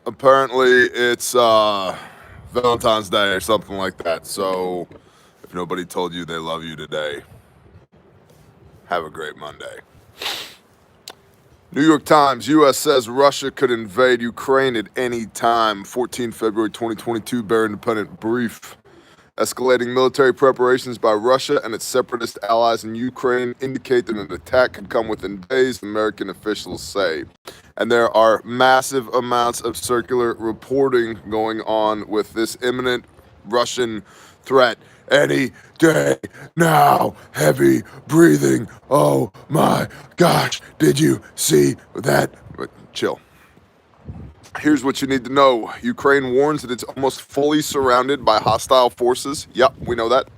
Apparently, it's Valentine's Day or something like that. So, if nobody told you they love you today, have a great Monday. New York Times, U.S. says Russia could invade Ukraine at any time. 14 February 2022, Bear Independent brief. Escalating military preparations by Russia and its separatist allies in Ukraine indicate that an attack could come within days, American officials say. And there are massive amounts of circular reporting going on with this imminent Russian threat. Any day now, heavy breathing. Oh my gosh, did you see that? But chill. Here's what you need to know. Ukraine warns that it's almost fully surrounded by hostile forces. Yep, we know that.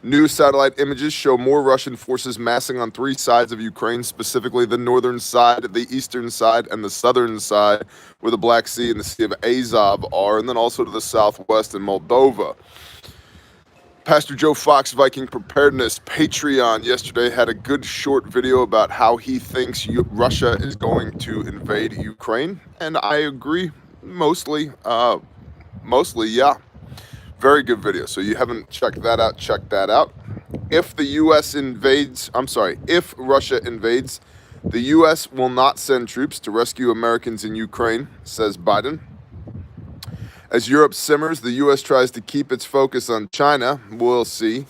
New satellite images show more Russian forces massing on three sides of Ukraine, specifically the northern side, the eastern side, and the southern side, where the Black Sea and the Sea of Azov are, and then also to the southwest in Moldova. Pastor Joe Fox, Viking Preparedness, Patreon, yesterday had a good short video about how he thinks Russia is going to invade Ukraine, and I agree mostly, yeah. Very good video. So you haven't checked that out, check that out. If Russia invades, the U.S. will not send troops to rescue Americans in Ukraine, says Biden. As Europe simmers, the U.S. tries to keep its focus on China. We'll see.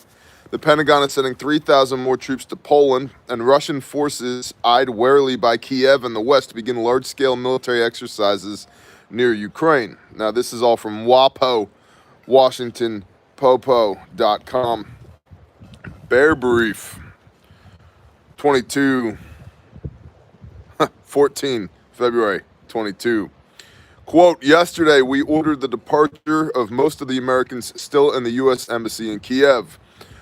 The Pentagon is sending 3,000 more troops to Poland, and Russian forces eyed warily by Kiev and the West to begin large-scale military exercises near Ukraine. Now, this is all from WAPO, WashingtonPopo.com. Bear Brief, 14 February 22. Quote, yesterday we ordered the departure of most of the Americans still in the U.S. Embassy in Kiev.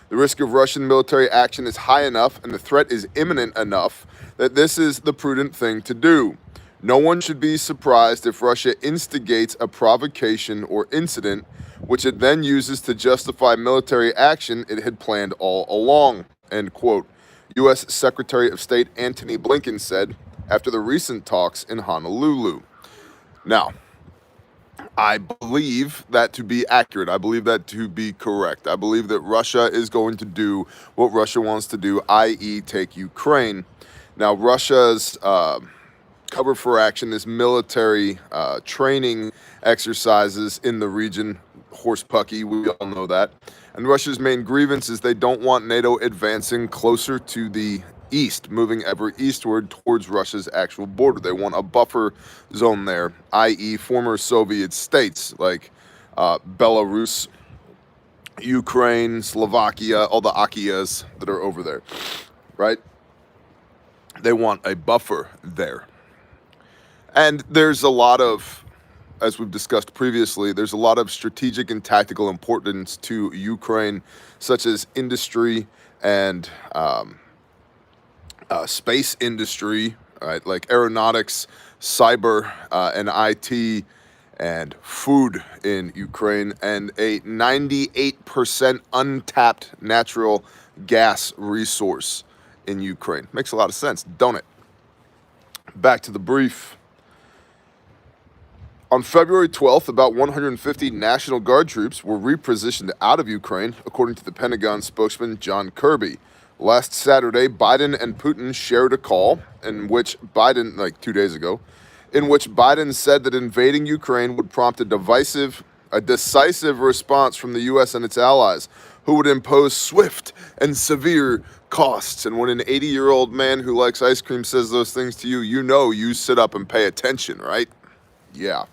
The risk of Russian military action is high enough and the threat is imminent enough that this is the prudent thing to do. No one should be surprised if Russia instigates a provocation or incident, which it then uses to justify military action it had planned all along, end quote. U.S. Secretary of State Antony Blinken said after the recent talks in Honolulu. Now, I believe that to be accurate. I believe that to be correct. I believe that Russia is going to do what Russia wants to do, i.e. take Ukraine. Now, Russia's cover for action is military training exercises in the region. Horsepucky, we all know that. And Russia's main grievance is they don't want NATO advancing closer to the east, moving ever eastward towards Russia's actual border. They want a buffer zone there, i.e. former Soviet states like Belarus, Ukraine, Slovakia, all the Akias that are over there, right? They want a buffer there. And there's a lot of, as we've discussed previously, there's a lot of strategic and tactical importance to Ukraine, such as industry and space industry, right? Like aeronautics, cyber, and IT, and food in Ukraine, and a 98% untapped natural gas resource in Ukraine. Makes a lot of sense, don't it? Back to the brief. On February 12th, about 150 National Guard troops were repositioned out of Ukraine, according to the Pentagon spokesman John Kirby. Last Saturday, Biden and Putin shared a call in which Biden, like 2 days ago, in which Biden said that invading Ukraine would prompt a decisive response from the U.S. and its allies, who would impose swift and severe costs. And when an 80-year-old man who likes ice cream says those things to you, you know you sit up and pay attention, right? Yeah.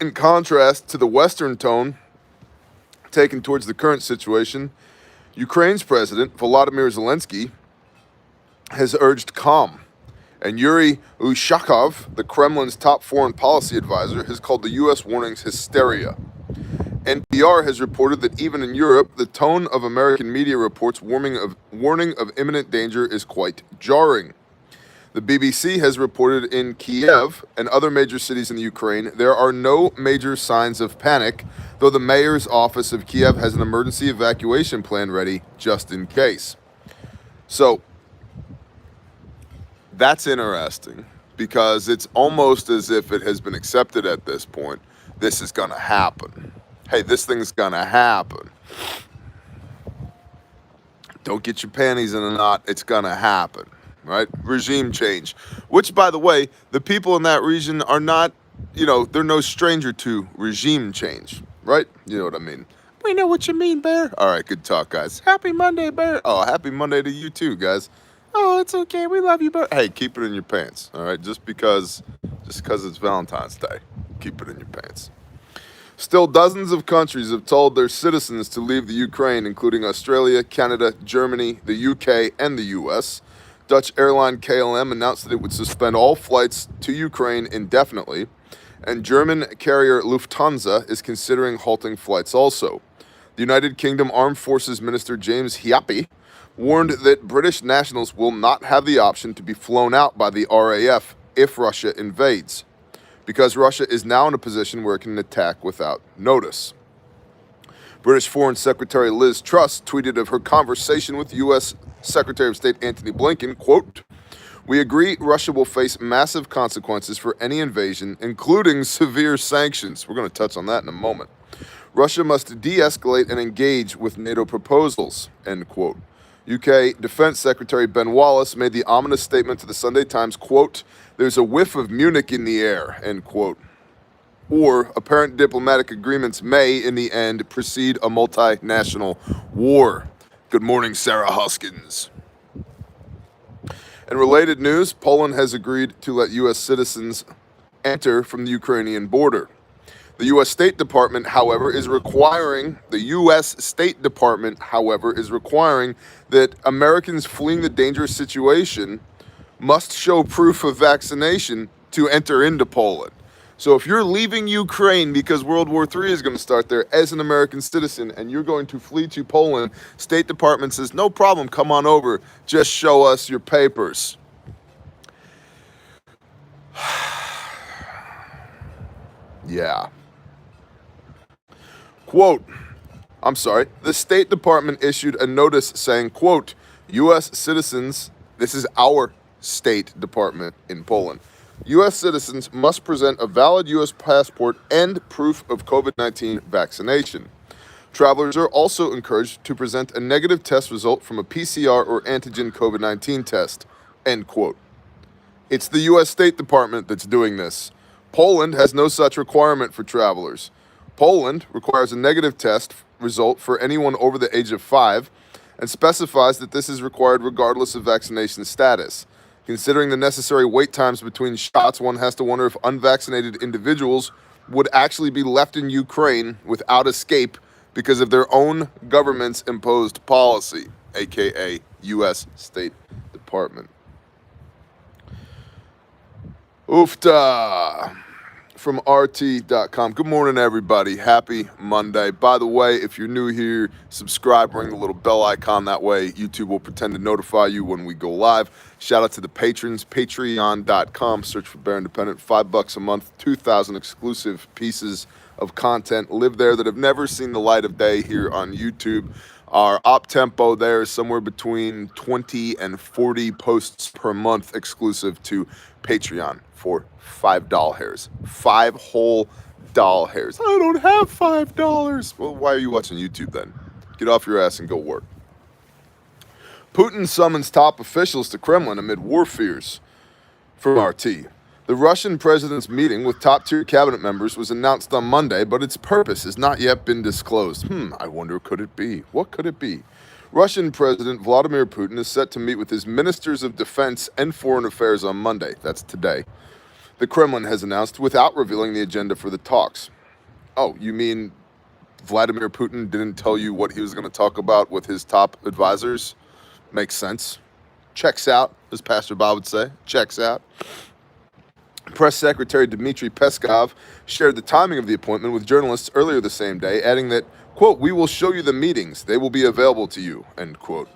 In contrast to the Western tone taken towards the current situation, Ukraine's president, Volodymyr Zelensky, has urged calm. And Yuri Ushakov, the Kremlin's top foreign policy advisor, has called the U.S. warnings hysteria. NPR has reported that even in Europe, the tone of American media reports warning of imminent danger is quite jarring. The BBC has reported in Kiev and other major cities in the Ukraine, there are no major signs of panic, though the mayor's office of Kiev has an emergency evacuation plan ready just in case. So, that's interesting because it's almost as if it has been accepted at this point. This is going to happen. Hey, this thing's going to happen. Don't get your panties in a knot. It's going to happen, right? Regime change, which, by the way, the people in that region are not, they're no stranger to regime change, right? You know what I mean? We know what you mean, Bear. All right, good talk, guys. Happy Monday, Bear. Oh, happy Monday to you too, guys. Oh, it's okay. We love you, Bear. Hey, keep it in your pants, all right? Just because it's Valentine's Day, keep it in your pants. Still, dozens of countries have told their citizens to leave the Ukraine, including Australia, Canada, Germany, the UK, and the US. Dutch airline KLM announced that it would suspend all flights to Ukraine indefinitely, and German carrier Lufthansa is considering halting flights also. The United Kingdom Armed Forces Minister James Heappey warned that British nationals will not have the option to be flown out by the RAF if Russia invades, because Russia is now in a position where it can attack without notice. British Foreign Secretary Liz Truss tweeted of her conversation with U.S. Secretary of State Antony Blinken, quote, "We agree Russia will face massive consequences for any invasion, including severe sanctions." We're going to touch on that in a moment. "Russia must de-escalate and engage with NATO proposals," end quote. UK Defense Secretary Ben Wallace made the ominous statement to the Sunday Times, quote, "There's a whiff of Munich in the air," end quote. Or apparent diplomatic agreements may, in the end, precede a multinational war. Good morning, Sarah Hoskins. In related news, Poland has agreed to let U.S. citizens enter from the Ukrainian border. The U.S. State Department, however, is requiring that Americans fleeing the dangerous situation must show proof of vaccination to enter into Poland. So if you're leaving Ukraine because World War III is going to start there as an American citizen and you're going to flee to Poland, State Department says, no problem, come on over, just show us your papers. Yeah. Quote, the State Department issued a notice saying, quote, U.S. citizens, this is our State Department in Poland, U.S. citizens must present a valid U.S. passport and proof of COVID-19 vaccination. Travelers are also encouraged to present a negative test result from a PCR or antigen COVID-19 test, end quote. It's the U.S. State Department that's doing this. Poland has no such requirement for travelers. Poland requires a negative test result for anyone over the age of 5 and specifies that this is required regardless of vaccination status. Considering the necessary wait times between shots, one has to wonder if unvaccinated individuals would actually be left in Ukraine without escape because of their own government's imposed policy, aka U.S. State Department. Oofta from RT.com. Good morning, everybody. Happy Monday. By the way, if you're new here, subscribe, ring the little bell icon. That way, YouTube will pretend to notify you when we go live. Shout out to the patrons, patreon.com. Search for Bear Independent. $5 a month, 2,000 exclusive pieces of content live there that have never seen the light of day here on YouTube. Our op tempo there is somewhere between 20 and 40 posts per month exclusive to Patreon for $5 hairs. 5 whole doll hairs. I don't have $5. Well, why are you watching YouTube then? Get off your ass and go work. Putin summons top officials to Kremlin amid war fears. From RT. The Russian president's meeting with top-tier cabinet members was announced on Monday, but its purpose has not yet been disclosed. I wonder, could it be? What could it be? Russian President Vladimir Putin is set to meet with his ministers of defense and foreign affairs on Monday. That's today. The Kremlin has announced without revealing the agenda for the talks. Oh, you mean Vladimir Putin didn't tell you what he was going to talk about with his top advisors? Makes sense. Checks out, as Pastor Bob would say. Checks out. Press Secretary Dmitry Peskov shared the timing of the appointment with journalists earlier the same day, adding that, quote, "We will show you the meetings. They will be available to you," end quote.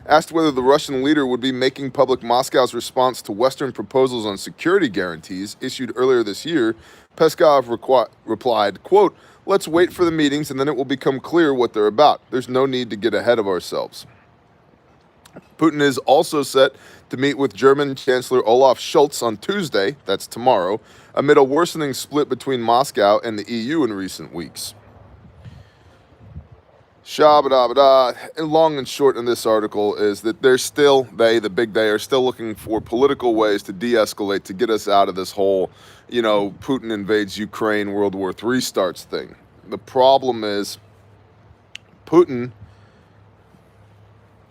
Asked whether the Russian leader would be making public Moscow's response to Western proposals on security guarantees issued earlier this year, Peskov replied, quote, "Let's wait for the meetings and then it will become clear what they're about. There's no need to get ahead of ourselves." Putin is also set to meet with German Chancellor Olaf Scholz on Tuesday, that's tomorrow, amid a worsening split between Moscow and the EU in recent weeks. And long and short in this article is that the big they, are still looking for political ways to de-escalate, to get us out of this whole, Putin invades Ukraine, World War III starts thing. The problem is Putin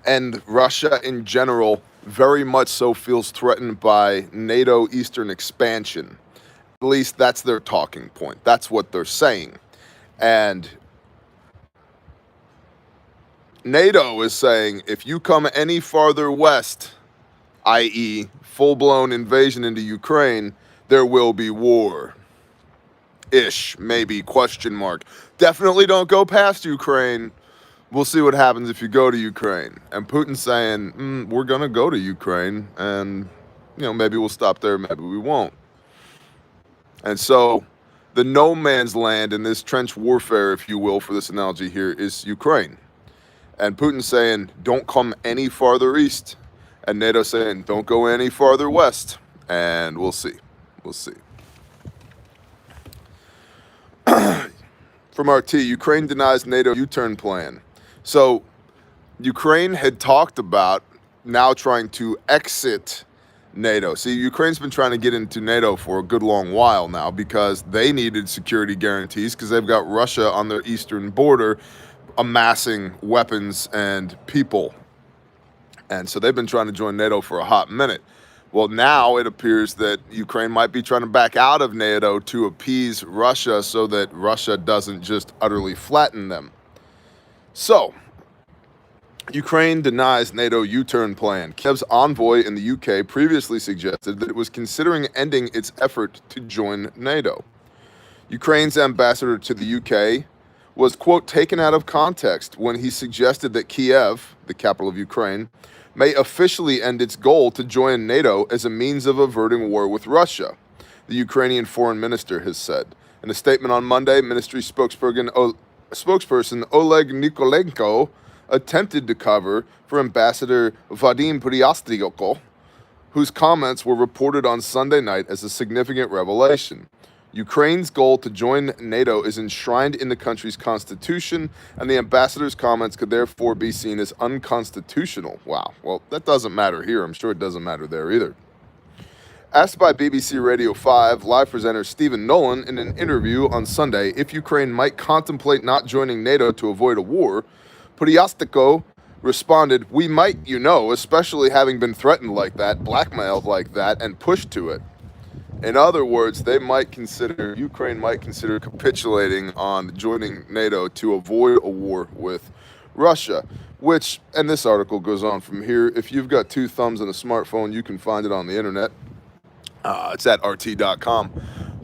and Russia in general very much so feels threatened by NATO Eastern expansion. At least that's their talking point. That's what they're saying. And NATO is saying, if you come any farther west, i.e. full-blown invasion into Ukraine, there will be war. Ish, maybe, question mark. Definitely don't go past Ukraine. We'll see what happens if you go to Ukraine. And Putin's saying, we're going to go to Ukraine, and, maybe we'll stop there, maybe we won't. And so the no man's land in this trench warfare, if you will, for this analogy here, is Ukraine. And Putin's saying, don't come any farther east. And NATO saying, don't go any farther west. And we'll see. We'll see. From RT, Ukraine denies NATO U-turn plan. So Ukraine had talked about now trying to exit NATO. See, Ukraine's been trying to get into NATO for a good long while now because they needed security guarantees because they've got Russia on their eastern border amassing weapons and people. And so they've been trying to join NATO for a hot minute. Well, now it appears that Ukraine might be trying to back out of NATO to appease Russia so that Russia doesn't just utterly flatten them. So, Ukraine denies NATO U-turn plan. Kiev's envoy in the UK previously suggested that it was considering ending its effort to join NATO. Ukraine's ambassador to the UK was, quote, taken out of context when he suggested that Kiev, the capital of Ukraine, may officially end its goal to join NATO as a means of averting war with Russia, the Ukrainian foreign minister has said. In a statement on Monday, ministry spokesperson Oleg Nikolenko attempted to cover for Ambassador Vadim Pryastyko, whose comments were reported on Sunday night as a significant revelation. Ukraine's goal to join NATO is enshrined in the country's constitution, and the ambassador's comments could therefore be seen as unconstitutional. Wow, well, that doesn't matter here. I'm sure it doesn't matter there either. Asked by BBC Radio 5 live presenter Stephen Nolan in an interview on Sunday if Ukraine might contemplate not joining NATO to avoid a war, Pryastyko responded, "We might, especially having been threatened like that, blackmailed like that, and pushed to it." In other words, Ukraine might consider capitulating on joining NATO to avoid a war with Russia, which, and this article goes on from here, if you've got two thumbs and a smartphone, you can find it on the internet. It's at rt.com.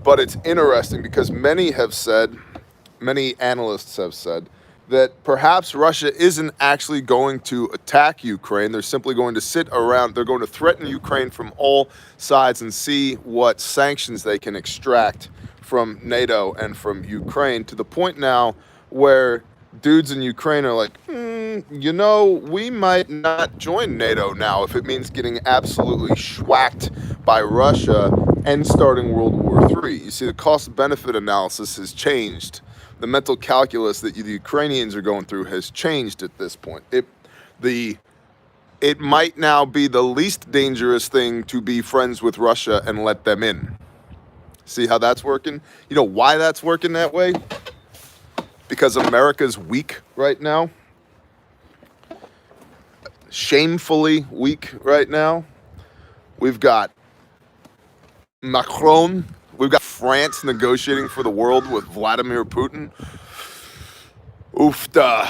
But it's interesting because many analysts have said, that perhaps Russia isn't actually going to attack Ukraine. They're simply going to sit around. They're going to threaten Ukraine from all sides and see what sanctions they can extract from NATO and from Ukraine, to the point now where dudes in Ukraine are like, we might not join NATO now if it means getting absolutely schwacked by Russia and starting World War III. You see, the cost-benefit analysis has changed. The mental calculus that the Ukrainians are going through has changed at this point. It might now be the least dangerous thing to be friends with Russia and let them in. See how that's working? You know why that's working that way? Because America's weak right now. Shamefully weak right now. We've got Macron. We've got France negotiating for the world with Vladimir Putin. Oofda.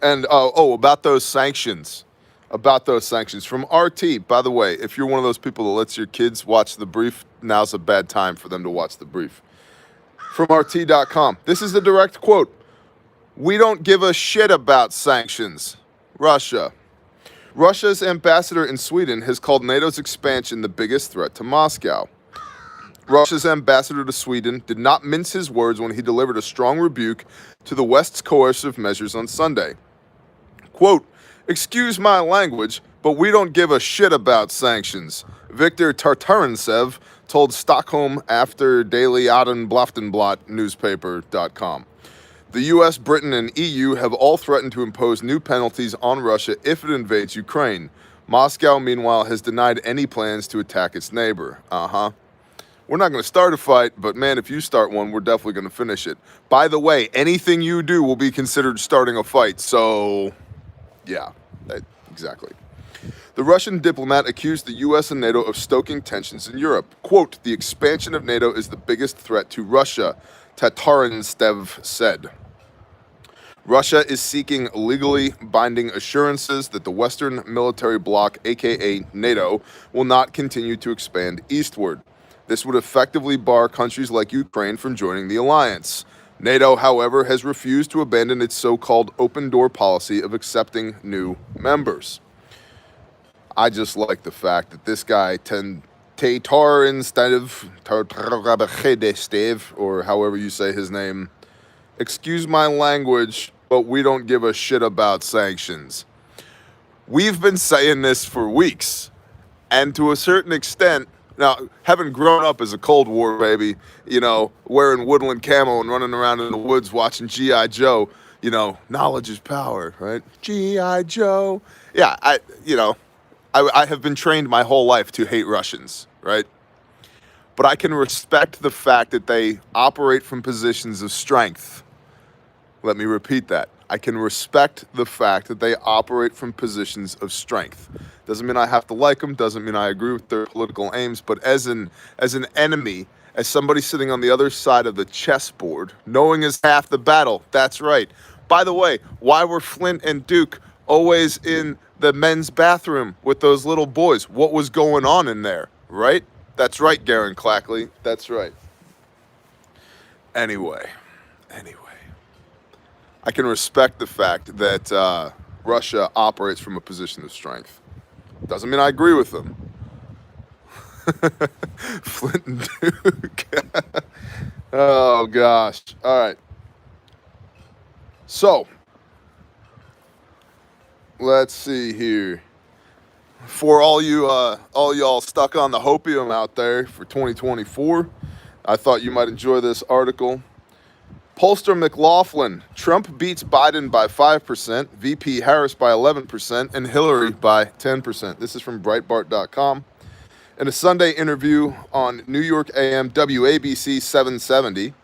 And about those sanctions. From RT, by the way, if you're one of those people that lets your kids watch The Brief, now's a bad time for them to watch The Brief. From RT.com, this is the direct quote. "We don't give a shit about sanctions. Russia." Russia's ambassador in Sweden has called NATO's expansion the biggest threat to Moscow. Russia's ambassador to Sweden did not mince his words when he delivered a strong rebuke to the West's coercive measures on Sunday. Quote, Excuse my language, but we don't give a shit about sanctions, Viktor Tartarantsev told Stockholm after Daily Aftonbladet newspaper.com. The US, Britain, and EU have all threatened to impose new penalties on Russia if it invades Ukraine. Moscow, meanwhile, has denied any plans to attack its neighbor. We're not going to start a fight, but man, if you start one, we're definitely going to finish it. By the way, anything you do will be considered starting a fight, so yeah, exactly. The Russian diplomat accused the US and NATO of stoking tensions in Europe. Quote, the expansion of NATO is the biggest threat to Russia, Tatarantsev said. Russia is seeking legally binding assurances that the Western military bloc, aka NATO, will not continue to expand eastward. This would effectively bar countries like Ukraine from joining the alliance. NATO, however, has refused to abandon its so-called open-door policy of accepting new members. I just like the fact that this guy, Tatar instead of or however you say his name, excuse my language, but we don't give a shit about sanctions. We've been saying this for weeks, and to a certain extent, now, having grown up as a Cold War baby, wearing woodland camo and running around in the woods watching G.I. Joe, knowledge is power, right? G.I. Joe. Yeah, I have been trained my whole life to hate Russians, right? But I can respect the fact that they operate from positions of strength. Let me repeat that. I can respect the fact that they operate from positions of strength. Doesn't mean I have to like them, doesn't mean I agree with their political aims, but as an enemy, as somebody sitting on the other side of the chessboard, knowing is half the battle. That's right. By the way, why were Flint and Duke always in the men's bathroom with those little boys? What was going on in there, right? That's right, Garen Clackley. That's right. Anyway. I can respect the fact that Russia operates from a position of strength. Doesn't mean I agree with them. Flint and Duke. Oh, gosh. All right. So, let's see here. For all y'all stuck on the hopium out there for 2024, I thought you might enjoy this article. Pollster McLaughlin, Trump beats Biden by 5%, VP Harris by 11%, and Hillary by 10%. This is from Breitbart.com. In a Sunday interview on New York AM WABC 770,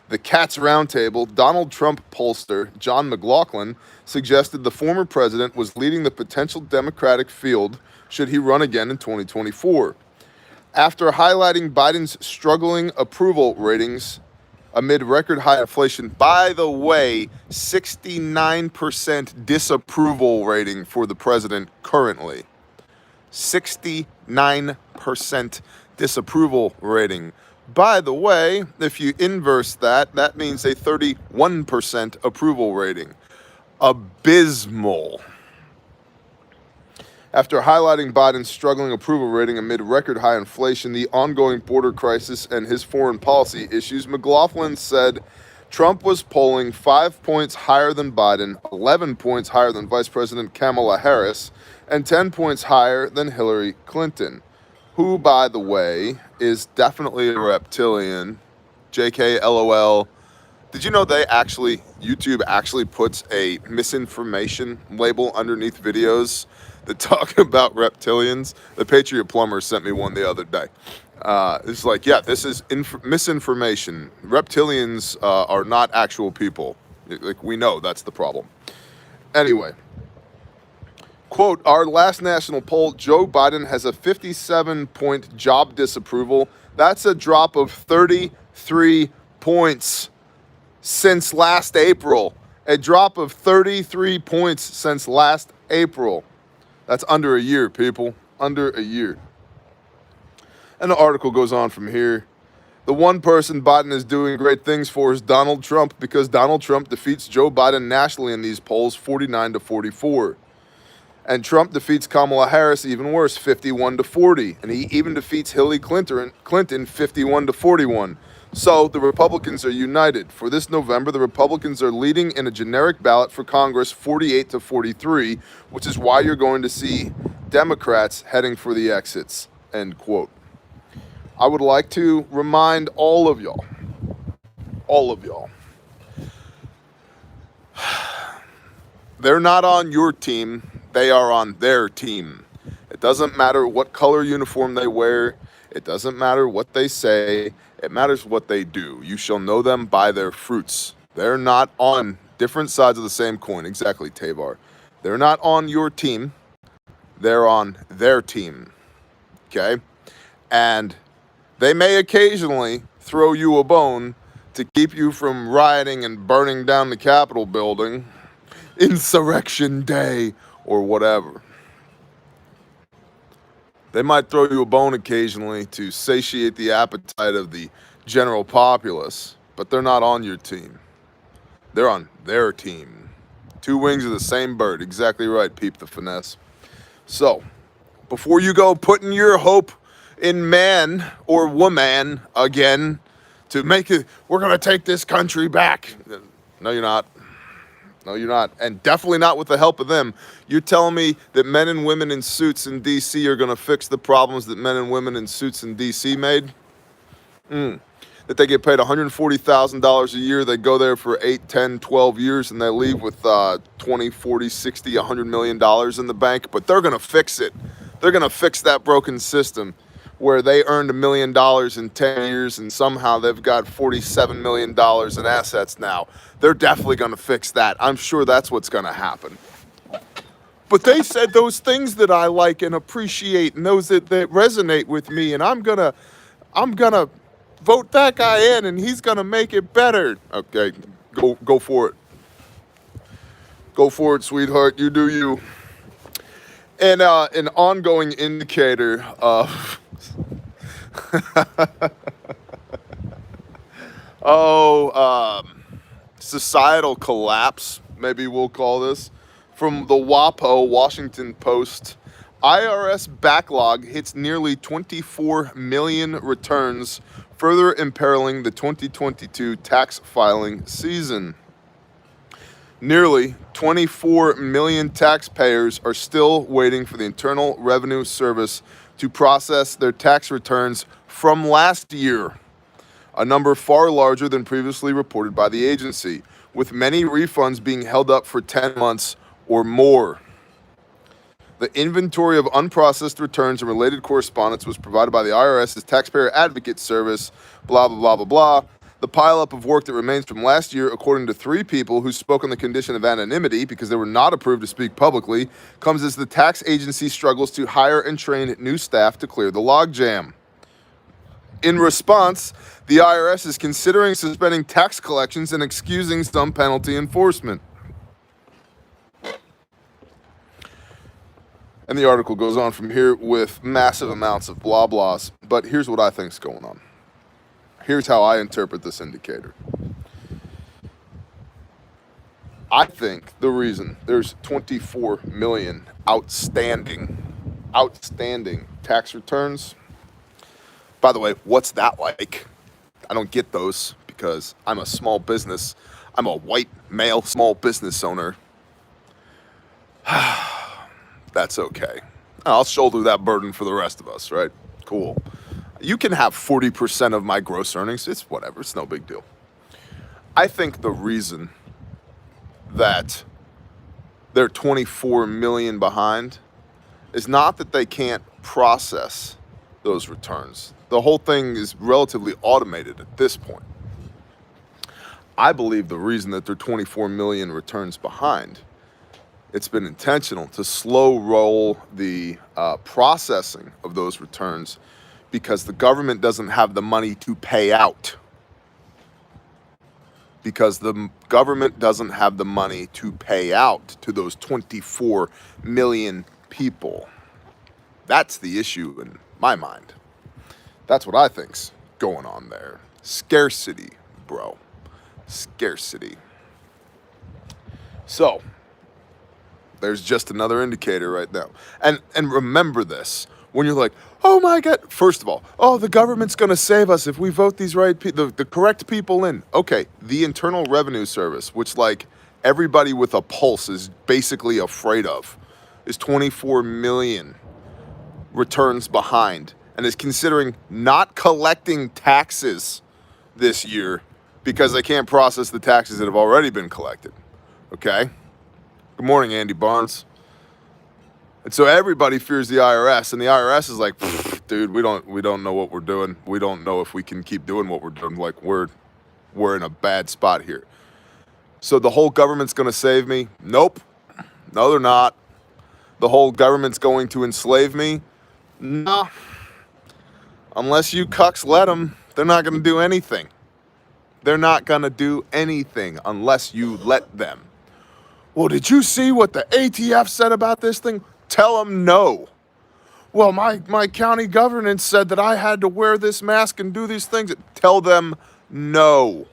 the Cats Roundtable, Donald Trump pollster John McLaughlin suggested the former president was leading the potential Democratic field should he run again in 2024. After highlighting Biden's struggling approval ratings amid record high inflation, by the way, 69% disapproval rating for the president currently. 69% disapproval rating. By the way, if you inverse that, that means a 31% approval rating. Abysmal. After highlighting Biden's struggling approval rating amid record high inflation, the ongoing border crisis, and his foreign policy issues, McLaughlin said Trump was polling 5 points higher than Biden, 11 points higher than Vice President Kamala Harris, and 10 points higher than Hillary Clinton, who, by the way, is definitely a reptilian. JK, LOL. Did you know YouTube actually puts a misinformation label underneath videos that talk about reptilians? The Patriot Plumber sent me one the other day. It's like, yeah, this is misinformation. Reptilians are not actual people. Like, we know that's the problem. Anyway, quote, our last national poll, Joe Biden has a 57-point job disapproval. That's a drop of 33 points since last April. A drop of 33 points since last April. That's under a year, people. Under a year. And the article goes on from here. The one person Biden is doing great things for is Donald Trump, because Donald Trump defeats Joe Biden nationally in these polls 49-44. And Trump defeats Kamala Harris even worse, 51-40. And he even defeats Hillary Clinton 51-41. So the Republicans are united. For this November, the Republicans are leading in a generic ballot for Congress 48 to 43, which is why you're going to see Democrats heading for the exits, end quote. I would like to remind all of y'all, they're not on your team, they are on their team. It doesn't matter what color uniform they wear, it doesn't matter what they say, it matters what they do. You shall know them by their fruits. They're not on different sides of the same coin. Exactly, Tavar. They're not on your team, they're on their team. Okay? And they may occasionally throw you a bone to keep you from rioting and burning down the Capitol building, Insurrection Day, or whatever. They might throw you a bone occasionally to satiate the appetite of the general populace, but they're not on your team. They're on their team. Two wings of the same bird. Exactly right, peep the finesse. So, before you go putting your hope in man or woman again to make it, we're going to take this country back. No, you're not. No, you're not. And definitely not with the help of them. You're telling me that men and women in suits in D.C. are going to fix the problems that men and women in suits in D.C. made? That they get paid $140,000 a year, they go there for 8, 10, 12 years, and they leave with 20, 40, 60, $100 million in the bank. But they're going to fix it. They're going to fix that broken system where they earned $1 million in 10 years and somehow they've got $47 million in assets now. They're definitely going to fix that. I'm sure that's what's going to happen. But they said those things that I like and appreciate and those that resonate with me, and I'm gonna vote that guy in and he's gonna make it better. Okay, go for it. Go for it, sweetheart. You do you. And an ongoing indicator of societal collapse, maybe we'll call this, from the WAPO, Washington Post. IRS backlog hits nearly 24 million returns, further imperiling the 2022 tax filing season. Nearly 24 million taxpayers are still waiting for the Internal Revenue Service to process their tax returns from last year, a number far larger than previously reported by the agency, with many refunds being held up for 10 months or more. The inventory of unprocessed returns and related correspondence was provided by the IRS's Taxpayer Advocate Service, blah, blah, blah, blah, blah. The pileup of work that remains from last year, according to 3 people who spoke on the condition of anonymity because they were not approved to speak publicly, comes as the tax agency struggles to hire and train new staff to clear the logjam. In response, the IRS is considering suspending tax collections and excusing some penalty enforcement. And the article goes on from here with massive amounts of blah blahs, but here's what I think's going on. Here's how I interpret this indicator. I think the reason there's 24 million outstanding tax returns. By the way, what's that like? I don't get those because I'm a small business. I'm a white male small business owner. That's okay. I'll shoulder that burden for the rest of us, right? Cool. You can have 40% of my gross earnings. It's whatever. It's no big deal. I think the reason that they're 24 million behind is not that they can't process those returns. The whole thing is relatively automated at this point. I believe the reason that they're 24 million returns behind, it's been intentional to slow roll the processing of those returns because the government doesn't have the money to pay out. Because the government doesn't have the money to pay out to those 24 million people. That's the issue in my mind. That's what I think's going on there. Scarcity, bro. Scarcity. So, there's just another indicator right now. And remember this. when you're like, oh my God, first of all, oh, the government's going to save us if we vote these the correct people in. Okay, the Internal Revenue Service, which like everybody with a pulse is basically afraid of, is 24 million returns behind and is considering not collecting taxes this year because they can't process the taxes that have already been collected. Okay? Good morning, Andy Barnes. And so everybody fears the IRS, and the IRS is like, dude, we don't know what we're doing. We don't know if we can keep doing what we're doing. Like we're in a bad spot here. So the whole government's going to save me? Nope. No, they're not. The whole government's going to enslave me? No. Unless you cucks let them, they're not going to do anything. They're not going to do anything unless you let them. Well, did you see what the ATF said about this thing? Tell them no. Well, my county governance said that I had to wear this mask and do these things. Tell them no.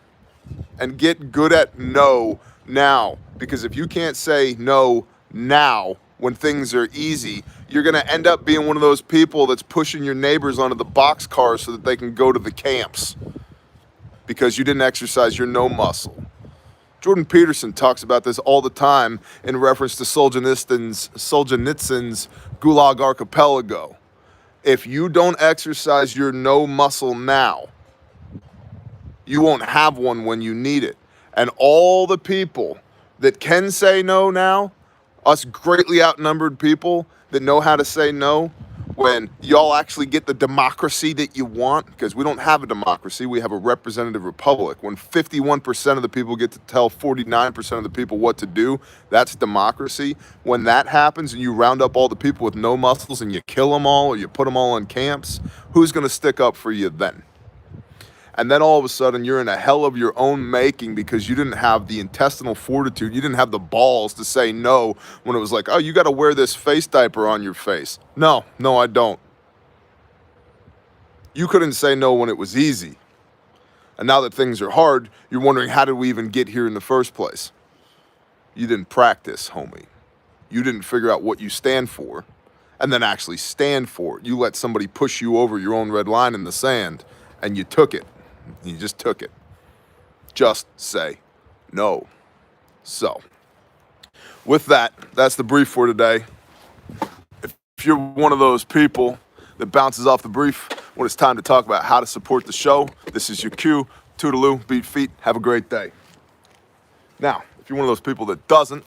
And get good at no now. Because if you can't say no now when things are easy, you're going to end up being one of those people that's pushing your neighbors onto the boxcars so that they can go to the camps. Because you didn't exercise your no muscle. Jordan Peterson talks about this all the time in reference to Solzhenitsyn's Gulag Archipelago. If you don't exercise your no muscle now, you won't have one when you need it. And all the people that can say no now, us greatly outnumbered people that know how to say no, when y'all actually get the democracy that you want, because we don't have a democracy, we have a representative republic. When 51% of the people get to tell 49% of the people what to do, that's democracy. When that happens and you round up all the people with no muscles and you kill them all or you put them all in camps, who's going to stick up for you then? And then all of a sudden you're in a hell of your own making because you didn't have the intestinal fortitude, you didn't have the balls to say no when it was like, oh, you got to wear this face diaper on your face. No, I don't. You couldn't say no when it was easy. And now that things are hard, you're wondering, how did we even get here in the first place? You didn't practice, homie. You didn't figure out what you stand for and then actually stand for it. You let somebody push you over your own red line in the sand and you took it. You just took it. Just say no. So, with that, that's the brief for today. If you're one of those people that bounces off the brief when it's time to talk about how to support the show, this is your cue. Toodaloo, beat feet, have a great day. Now, if you're one of those people that doesn't,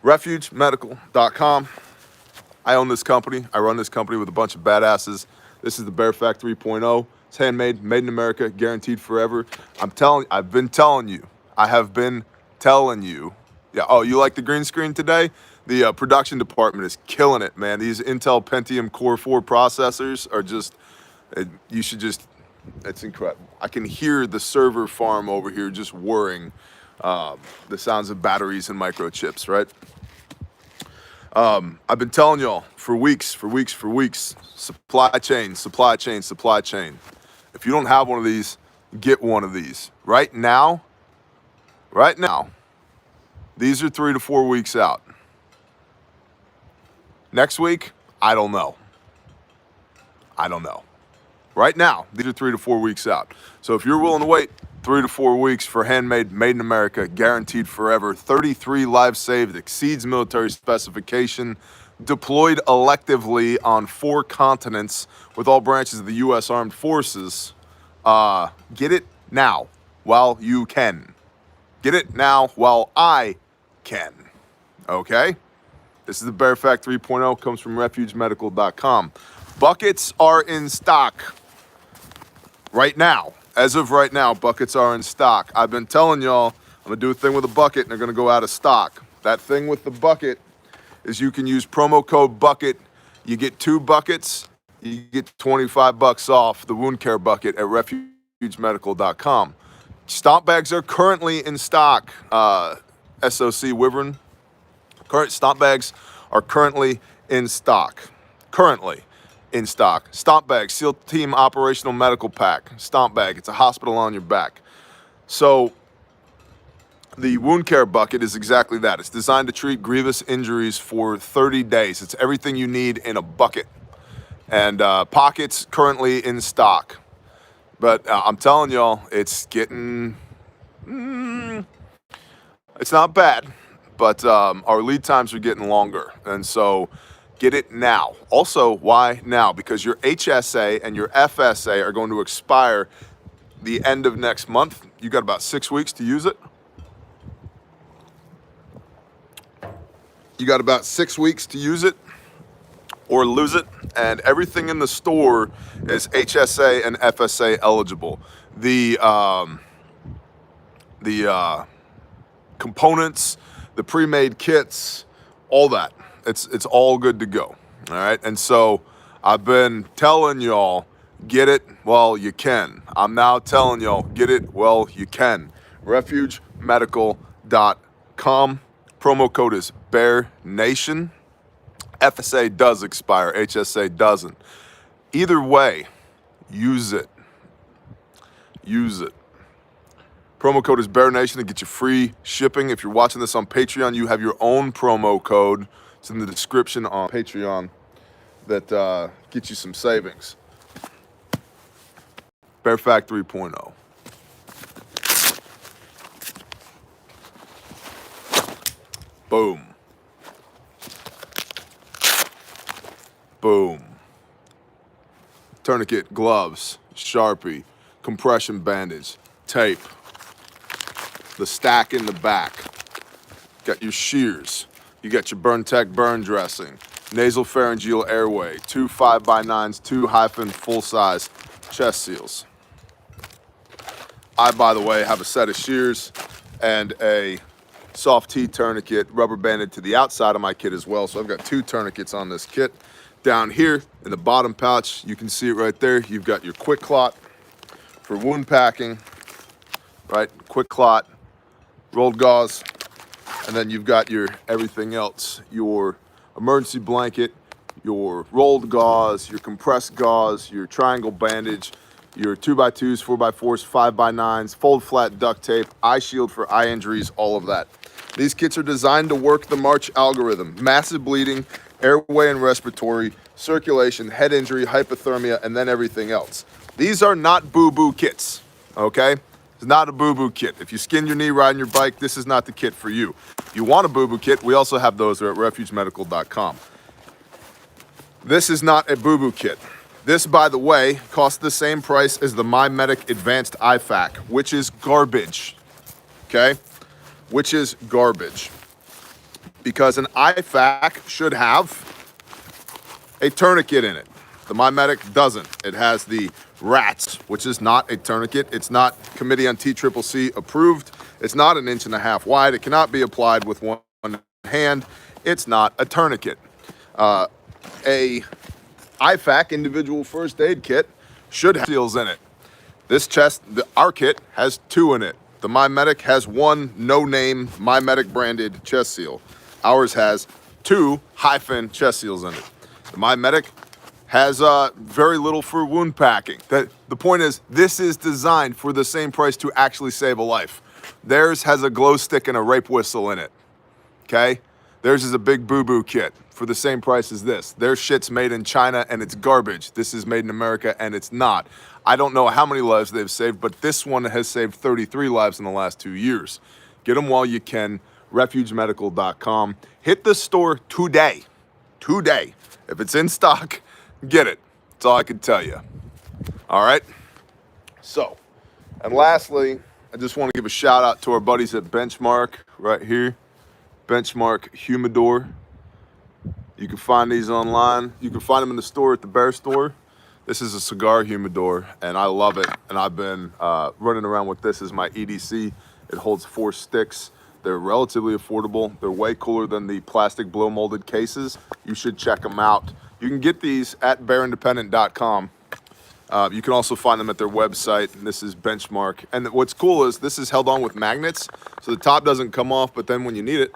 refugemedical.com. I own this company. I run this company with a bunch of badasses. This is the Bear Fact 3.0. It's handmade, made in America, guaranteed forever. I've been telling you. Yeah. Oh, you like the green screen today? The production department is killing it, man. These Intel Pentium Core 4 processors are just, it's incredible. I can hear the server farm over here just whirring the sounds of batteries and microchips, right? I've been telling y'all for weeks, supply chain. If you don't have one of these, get one of these. Right now, these are 3 to 4 weeks out. Next week, I don't know. Right now, these are 3 to 4 weeks out. So if you're willing to wait 3 to 4 weeks for handmade, made in America, guaranteed forever, 33 lives saved, exceeds military specification, deployed electively on 4 continents with all branches of the U.S. Armed Forces, get it now while you can. Get it now while I can. Okay? This is the Bear Fact 3.0, comes from refugemedical.com. Buckets are in stock right now. As of right now, buckets are in stock. I've been telling y'all, I'm going to do a thing with a bucket and they're going to go out of stock. That thing with the bucket is you can use promo code BUCKET. You get 2 buckets, you get $25 off the wound care bucket at refugemedical.com. Stomp bags are currently in stock. SOC Wyvern. Current stomp bags are currently in stock. Stomp bag, SEAL Team Operational Medical Pack. Stomp bag, it's a hospital on your back. So The wound care bucket is exactly that. It's designed to treat grievous injuries for 30 days. It's everything you need in a bucket. And pockets currently in stock. But I'm telling y'all, it's getting, it's not bad, but our lead times are getting longer. And so get it now. Also, why now? Because your HSA and your FSA are going to expire the end of next month. You got about 6 weeks to use it. You got about 6 weeks to use it or lose it. And everything in the store is HSA and FSA eligible. The components, the pre-made kits, all that. It's all good to go. All right. And so I've been telling y'all, get it while you can. I'm now telling y'all, get it while you can. RefugeMedical.com. Promo code is Bear Nation. FSA does expire, HSA doesn't. Either way, use it. Use it. Promo code is Bear Nation to get you free shipping. If you're watching this on Patreon, you have your own promo code. It's in the description on Patreon that gets you some savings. Bear Fact 3.0. Boom. Boom. Tourniquet, gloves, Sharpie, compression bandage, tape, the stack in the back. Got your shears. You got your Burn Tech burn dressing, nasal pharyngeal airway, 2 5x9s, 2 full-size chest seals. I, by the way, have a set of shears and a soft T tourniquet rubber banded to the outside of my kit as well. So I've got 2 tourniquets on this kit. Down here in the bottom pouch, you can see it right there. You've got your quick clot for wound packing, right? Quick clot, rolled gauze, and then you've got your everything else, your emergency blanket, your rolled gauze, your compressed gauze, your triangle bandage, your 2x2s, 4x4s, 5x9s, fold flat duct tape, eye shield for eye injuries, all of that. These kits are designed to work the March algorithm: massive bleeding, airway and respiratory, circulation, head injury, hypothermia, and then everything else. These are not boo-boo kits, okay? It's not a boo-boo kit. If you skinned your knee riding your bike, this is not the kit for you. If you want a boo-boo kit, we also have those. They're at RefugeMedical.com. This is not a boo-boo kit. This, by the way, costs the same price as the MyMedic Advanced IFAC, which is garbage, okay? Which is garbage. Because an IFAC should have a tourniquet in it. The MyMedic doesn't. It has the RATS, which is not a tourniquet. It's not Committee on TCCC approved. It's not 1.5 inches wide. It cannot be applied with one hand. It's not a tourniquet. A IFAC, individual first aid kit, should have seals in it. Our kit has 2 in it. The MyMedic has 1 no-name MyMedic branded chest seal. Ours has 2 chest seals in it. The MyMedic has very little for wound packing. The point is, this is designed for the same price to actually save a life. Theirs has a glow stick and a rape whistle in it, okay? Theirs is a big boo-boo kit for the same price as this. Their shit's made in China and it's garbage. This is made in America and it's not. I don't know how many lives they've saved, but this one has saved 33 lives in the last 2 years. Get them while you can. RefugeMedical.com. Hit the store today. Today. If it's in stock, get it. That's all I can tell you. All right? So, and lastly, I just want to give a shout out to our buddies at Benchmark right here. Benchmark Humidor. You can find these online. You can find them in the store at the Bear Store. This is a cigar humidor, and I love it. And I've been running around with this as my EDC. It holds 4 sticks. They're relatively affordable. They're way cooler than the plastic blow molded cases. You should check them out. You can get these at bearindependent.com. You can also find them at their website. This is Benchmark. And what's cool is this is held on with magnets, so the top doesn't come off, but then when you need it,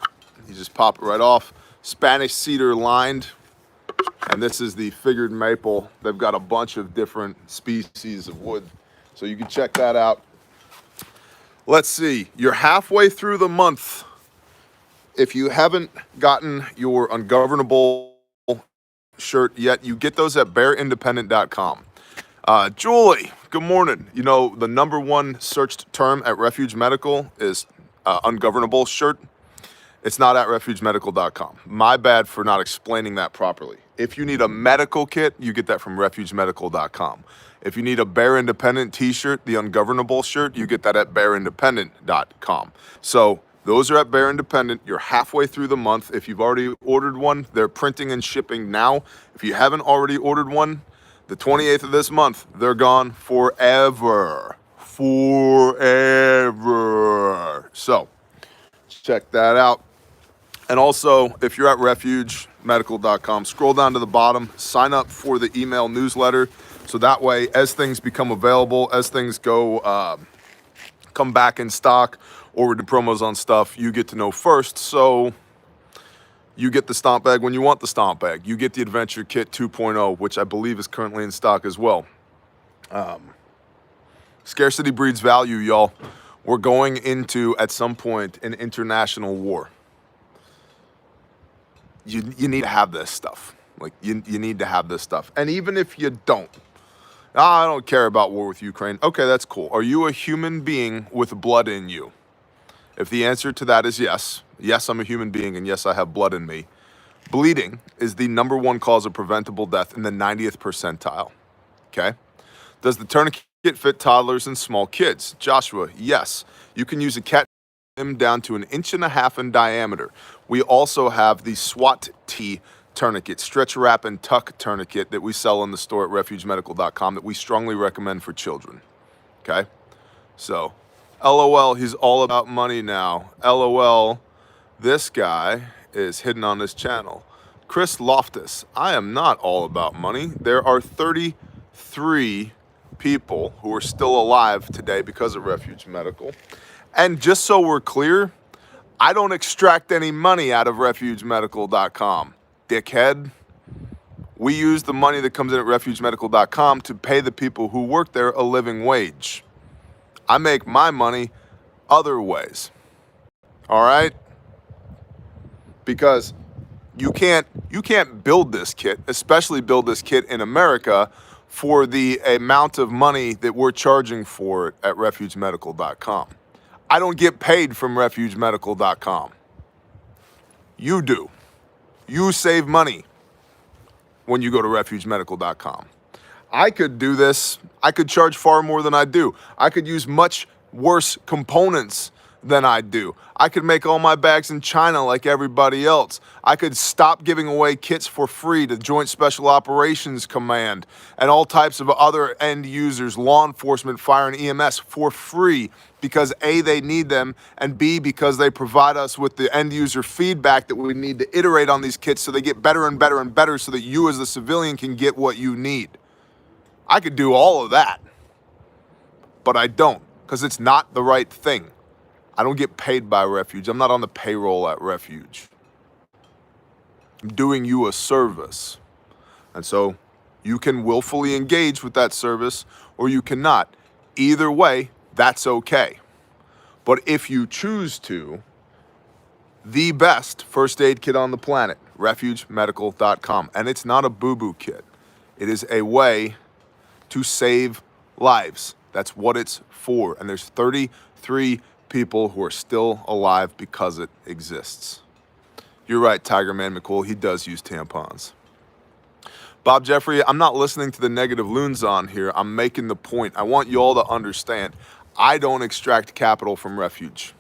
you just pop it right off. Spanish cedar lined. And this is the figured maple. They've got a bunch of different species of wood, so you can check that out. Let's see. You're halfway through the month. If you haven't gotten your Ungovernable shirt yet, you get those at bearindependent.com. Julie, good morning. You know, the number one searched term at Refuge Medical is ungovernable shirt. It's not at refugemedical.com. My bad for not explaining that properly. If you need a medical kit, you get that from refugemedical.com. If you need a Bear Independent t-shirt, the ungovernable shirt, you get that at bearindependent.com. So those are at Bear Independent. You're halfway through the month. If you've already ordered one, they're printing and shipping now. If you haven't already ordered one, the 28th of this month, they're gone forever. Forever. So check that out. And also, if you're at refugemedical.com, scroll down to the bottom, sign up for the email newsletter. So that way, as things become available, as things go, come back in stock, or we do promos on stuff, you get to know first. So you get the stomp bag when you want the stomp bag. You get the Adventure Kit 2.0, which I believe is currently in stock as well. Scarcity breeds value, y'all. We're going into, at some point, an international war. You need to have this stuff. Like, you need to have this stuff. And even if you don't, I don't care about war with Ukraine. Okay, that's cool. Are you a human being with blood in you? If the answer to that is yes, yes, I'm a human being, and yes, I have blood in me, bleeding is the number one cause of preventable death in the 90th percentile. Okay? Does the tourniquet fit toddlers and small kids? Joshua, yes. You can use a cat down to 1.5 inches in diameter. We also have the SWAT T tourniquet, stretch, wrap, and tuck tourniquet that we sell in the store at refugemedical.com that we strongly recommend for children. Okay? So, LOL, he's all about money now. LOL, this guy is hidden on this channel. Chris Loftus, I am not all about money. There are 33 people who are still alive today because of Refuge Medical. And just so we're clear, I don't extract any money out of refugemedical.com, dickhead. We use the money that comes in at refugemedical.com to pay the people who work there a living wage. I make my money other ways. All right? Because you can't build this kit, especially build this kit in America, for the amount of money that we're charging for it at refugemedical.com. I don't get paid from refugemedical.com. You do. You save money when you go to refugemedical.com. I could do this. I could charge far more than I do. I could use much worse components than I do. I could make all my bags in China like everybody else. I could stop giving away kits for free to Joint Special Operations Command and all types of other end users, law enforcement, fire, and EMS for free because A, they need them, and B, because they provide us with the end user feedback that we need to iterate on these kits so they get better and better and better so that you as the civilian can get what you need. I could do all of that, but I don't because it's not the right thing. I don't get paid by Refuge. I'm not on the payroll at Refuge. I'm doing you a service. And so you can willfully engage with that service or you cannot. Either way, that's okay. But if you choose to, the best first aid kit on the planet, refugemedical.com. And it's not a boo-boo kit. It is a way to save lives. That's what it's for. And there's 33 people who are still alive because it exists. You're right, Tiger Man McCool. He does use tampons. Bob Jeffrey, I'm not listening to the negative loons on here. I'm making the point. I want you all to understand. I don't extract capital from Refuge.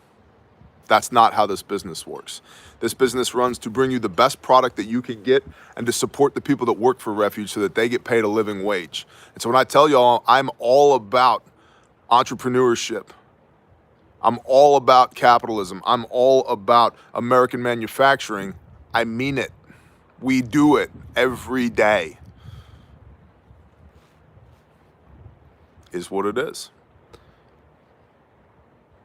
That's not how this business works. This business runs to bring you the best product that you can get and to support the people that work for Refuge so that they get paid a living wage. And so when I tell y'all I'm all about entrepreneurship, I'm all about capitalism, I'm all about American manufacturing, I mean it. We do it every day. Is what it is.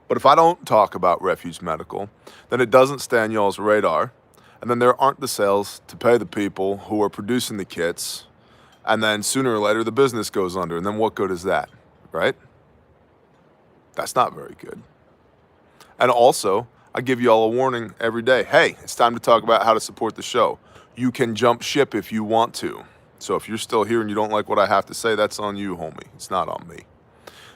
But if I don't talk about Refuge Medical, then it doesn't stay on y'all's radar, and then there aren't the sales to pay the people who are producing the kits, and then sooner or later the business goes under, and then what good is that, right? That's not very good. And also, I give you all a warning every day. Hey, it's time to talk about how to support the show. You can jump ship if you want to. So if you're still here and you don't like what I have to say, that's on you, homie. It's not on me.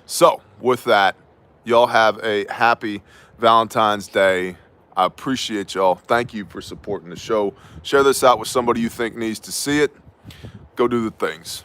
So with that, y'all have a happy Valentine's Day. I appreciate y'all. Thank you for supporting the show. Share this out with somebody you think needs to see it. Go do the things.